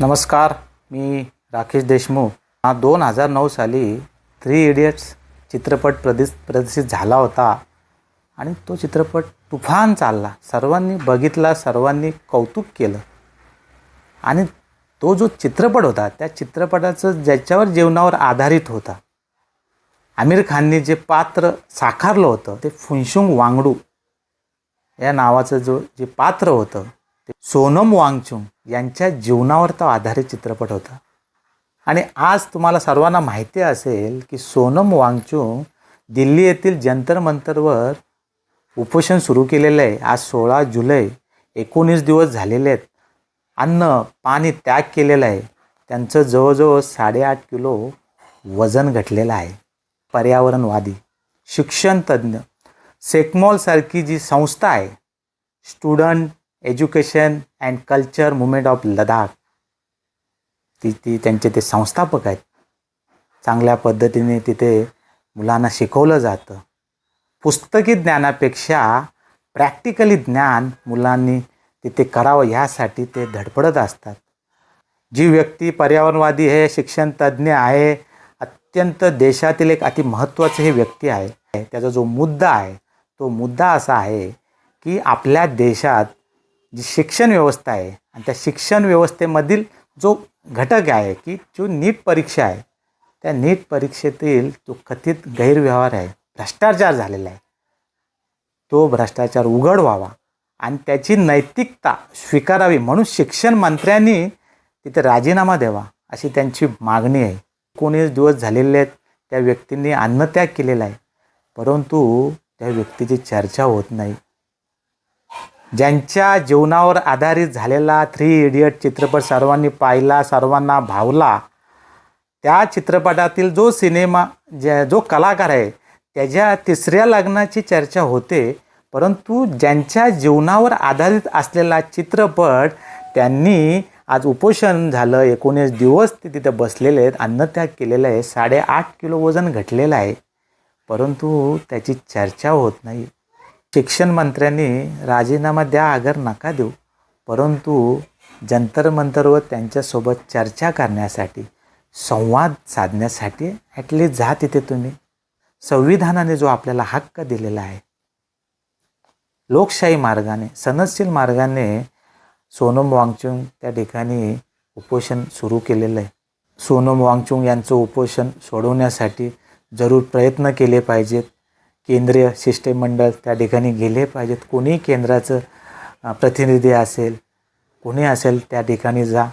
नमस्कार, मी राकेश देशमुख. 2009 साली 3 इडियट्स चित्रपट प्रदर्शित झाला होता आणि तो चित्रपट तुफान चालला. सर्वांनी बघितला, सर्वांनी कौतुक केलं. आणि तो जो चित्रपट होता त्या चित्रपटाचं ज्याच्यावर जीवनावर आधारित होता, आमिर खानने जे पात्र साकारलं होतं ते फुनसुक वांगडू या नावाचं जे पात्र होतं ते सोनम वांगचुक यांच्या जीवनावर तो आधारित चित्रपट होता. आणि आज तुम्हाला सर्वांना माहिती असेल की सोनम वांगचुक दिल्ली येथील जंतर मंतरवर उपोषण सुरू केलेलं आहे. आज 16 जुलै 19 दिवस झालेले आहेत. अन्न पाणी त्याग केलेला आहे. त्यांचं जवळजवळ 8.5 किलो वजन घटलेलं आहे. पर्यावरणवादी, शिक्षणतज्ञ, सेक्मॉलसारखी जी संस्था आहे, student education and culture movement of Ladakh, ती त्यांचे ते संस्थापक आहेत. चांगल्या पद्धतीने तिथे मुलांना शिकवलं जातं. पुस्तकी ज्ञानापेक्षा प्रॅक्टिकली ज्ञान मुलांनी तिथे करावं यासाठी ते धडपडत असतात. जी व्यक्ती पर्यावरणवादी आहे, शिक्षणतज्ञ आहे, अत्यंत देशातील एक अति महत्त्वाचं ही व्यक्ती आहे. त्याचा जो मुद्दा आहे तो मुद्दा असा आहे की आपल्या देशात जी शिक्षण व्यवस्था आहे आणि त्या शिक्षण व्यवस्थेमधील जो घटक आहे की जो नीट परीक्षा आहे, त्या नीट परीक्षेतील जो कथित गैरव्यवहार आहे, भ्रष्टाचार झालेला आहे, तो भ्रष्टाचार उघड व्हावा आणि त्याची नैतिकता स्वीकारावी म्हणून शिक्षण मंत्र्यांनी तिथे राजीनामा द्यावा अशी त्यांची मागणी आहे. 19 दिवस झालेले आहेत. त्या व्यक्तींनी अन्नत्याग केलेला आहे, परंतु त्या व्यक्तीची चर्चा होत नाही. ज्यांच्या जीवनावर आधारित झालेला 3 इडियट चित्रपट सर्वांनी पाहिला, सर्वांना भावला, त्या चित्रपटातील जो कलाकार आहे त्याच्या 3ऱ्या लग्नाची चर्चा होते. परंतु ज्यांच्या जीवनावर आधारित असलेला चित्रपट त्यांनी आज उपोषण झालं, 19 दिवस ते तिथे बसलेले आहेत, अन्नत्याग केलेला आहे, 8.5 किलो वजन घटलेलं आहे, परंतु त्याची चर्चा होत नाही. शिक्षण मंत्र्यांनी राजीनामा द्या अगर नका देऊ, परंतु जंतर मंतरवर त्यांच्यासोबत चर्चा करण्यासाठी, संवाद साधण्यासाठी ॲटलीस्ट जा तिथे तुम्ही. संविधानाने जो आपल्याला हक्क दिलेला आहे, लोकशाही मार्गाने, सनदशील मार्गाने सोनम वांगचुक त्या ठिकाणी उपोषण सुरू केलेलं आहे. सोनम वांगचुक यांचं उपोषण सोडवण्यासाठी जरूर प्रयत्न केले पाहिजेत. केंद्रीय शिष्टमंडळ त्या ठिकाणी गेले पाहिजेत. कोणी केंद्राचं प्रतिनिधी असेल, कोणी असेल त्या ठिकाणी जा.